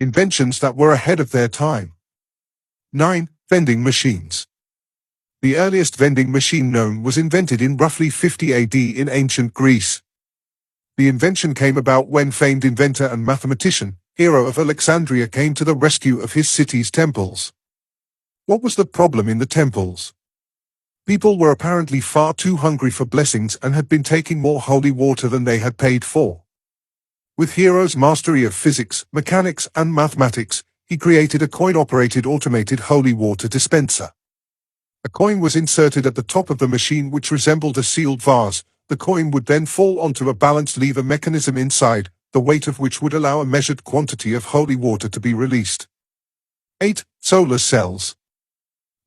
Inventions that were ahead of their time. 9. Vending machines. The earliest vending machine known was invented in roughly 50 AD in ancient Greece. The invention came about when famed inventor and mathematician, Hero of Alexandria, came to the rescue of his city's temples. What was the problem in the temples? People were apparently far too hungry for blessings and had been taking more holy water than they had paid for. With Hero's mastery of physics, mechanics, and mathematics, he created a coin-operated automated holy water dispenser. A coin was inserted at the top of the machine which resembled a sealed vase. The coin would then fall onto a balanced lever mechanism inside, the weight of which would allow a measured quantity of holy water to be released. 8. Solar cells.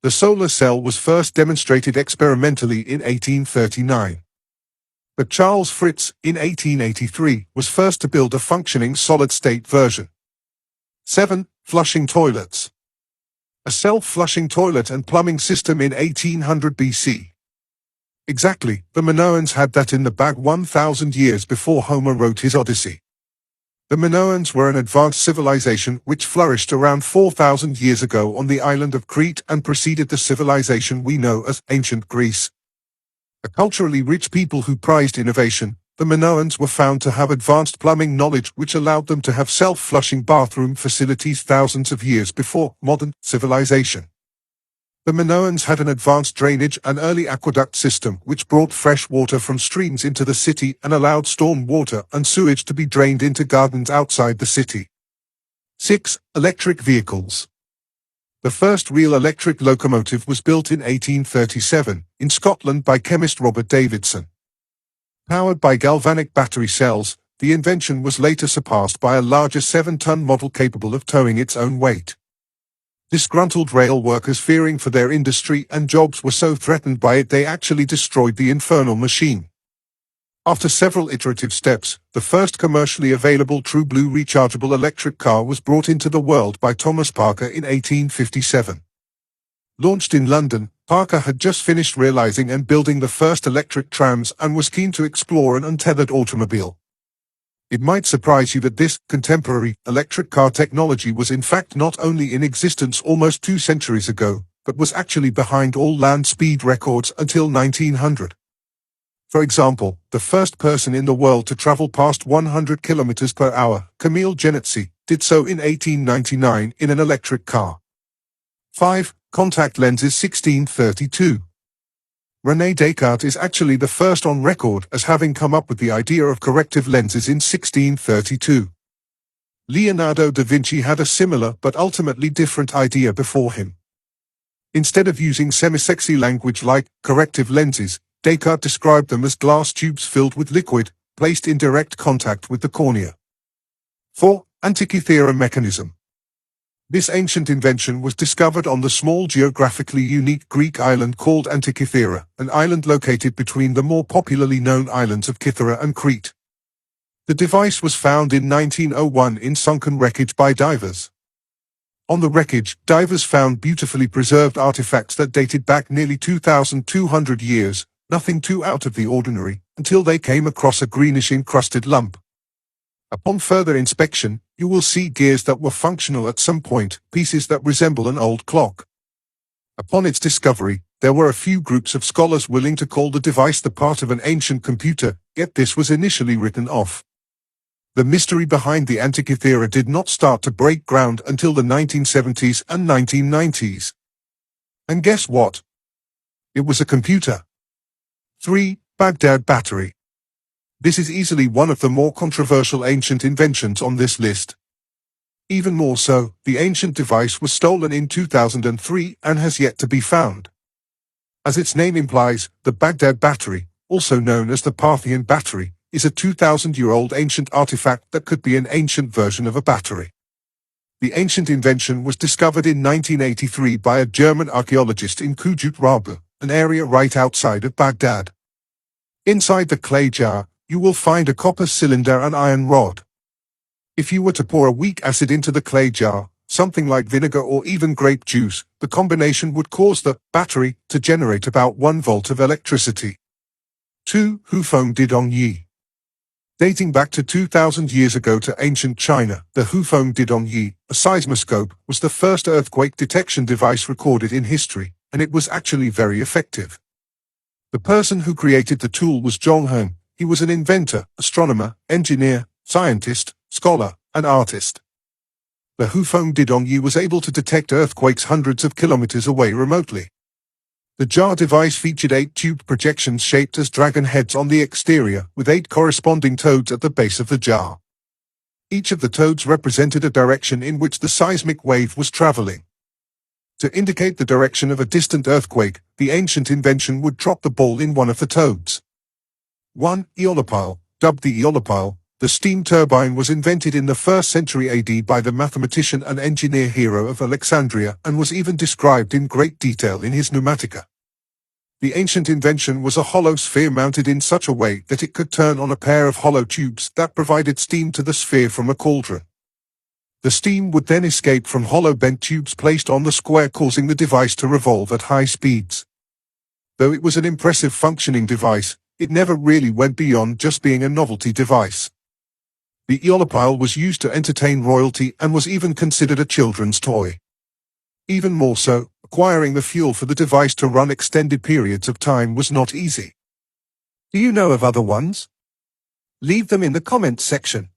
The solar cell was first demonstrated experimentally in 1839. But Charles Fritz, in 1883, was first to build a functioning solid-state version. 7. Flushing toilets. A self-flushing toilet and plumbing system in 1800 BC. Exactly, the Minoans had that in the bag 1,000 years before Homer wrote his Odyssey. The Minoans were an advanced civilization which flourished around 4,000 years ago on the island of Crete and preceded the civilization we know as ancient Greece. A culturally rich people who prized innovation, the Minoans were found to have advanced plumbing knowledge which allowed them to have self-flushing bathroom facilities thousands of years before modern civilization. The Minoans had an advanced drainage and early aqueduct system which brought fresh water from streams into the city and allowed storm water and sewage to be drained into gardens outside the city. 6. Electric vehicles. The first real electric locomotive was built in 1837, in Scotland by chemist Robert Davidson. Powered by galvanic battery cells, the invention was later surpassed by a larger 7-ton model capable of towing its own weight. Disgruntled rail workers, fearing for their industry and jobs, were so threatened by it they actually destroyed the infernal machine. After several iterative steps, the first commercially available true blue rechargeable electric car was brought into the world by Thomas Parker in 1857. Launched in London, Parker had just finished realizing and building the first electric trams and was keen to explore an untethered automobile. It might surprise you that this contemporary electric car technology was in fact not only in existence almost 2 centuries ago, but was actually behind all land speed records until 1900. For example, the first person in the world to travel past 100 km per hour, Camille Genetzi, did so in 1899 in an electric car. 5. Contact lenses 1632. René Descartes is actually the first on record as having come up with the idea of corrective lenses in 1632. Leonardo da Vinci had a similar but ultimately different idea before him. Instead of using semi-sexy language like corrective lenses, Descartes described them as glass tubes filled with liquid, placed in direct contact with the cornea. 4. Antikythera mechanism. This ancient invention was discovered on the small geographically unique Greek island called Antikythera, an island located between the more popularly known islands of Kythera and Crete. The device was found in 1901 in sunken wreckage by divers. On the wreckage, divers found beautifully preserved artifacts that dated back nearly 2,200 years, nothing too out of the ordinary, until they came across a greenish encrusted lump. Upon further inspection, you will see gears that were functional at some point, pieces that resemble an old clock. Upon its discovery, there were a few groups of scholars willing to call the device the part of an ancient computer, yet this was initially written off. The mystery behind the Antikythera did not start to break ground until the 1970s and 1990s. And guess what? It was a computer. 3. Baghdad battery. This is easily one of the more controversial ancient inventions on this list. Even more so, the ancient device was stolen in 2003 and has yet to be found. As its name implies, the Baghdad battery, also known as the Parthian battery, is a 2,000-year-old ancient artifact that could be an ancient version of a battery. The ancient invention was discovered in 1983 by a German archaeologist in Kujut Rabu, an area right outside of Baghdad. Inside the clay jar, you will find a copper cylinder and iron rod. If you were to pour a weak acid into the clay jar, something like vinegar or even grape juice, the combination would cause the battery to generate about 1 volt of electricity. 2. Hufeng Didong Yi. Dating back to 2,000 years ago to ancient China, the Hufeng Didongyi, a seismoscope, was the first earthquake detection device recorded in history, and it was actually very effective. The person who created the tool was Zhong Heng. He was an inventor, astronomer, engineer, scientist, scholar, and artist. The Hufeng Didongyi was able to detect earthquakes hundreds of kilometers away remotely. The jar device featured 8 tube projections shaped as dragon heads on the exterior, with 8 corresponding toads at the base of the jar. Each of the toads represented a direction in which the seismic wave was traveling. To indicate the direction of a distant earthquake, the ancient invention would drop the ball in one of the toads. 1. Aeolipile. Dubbed the Aeolipile, the steam turbine was invented in the 1st century AD by the mathematician and engineer Hero of Alexandria and was even described in great detail in his Pneumatica. The ancient invention was a hollow sphere mounted in such a way that it could turn on a pair of hollow tubes that provided steam to the sphere from a cauldron. The steam would then escape from hollow bent tubes placed on the square, causing the device to revolve at high speeds. Though it was an impressive functioning device, it never really went beyond just being a novelty device. The Aeolipile was used to entertain royalty and was even considered a children's toy. Even more so, acquiring the fuel for the device to run extended periods of time was not easy. Do you know of other ones? Leave them in the comments section.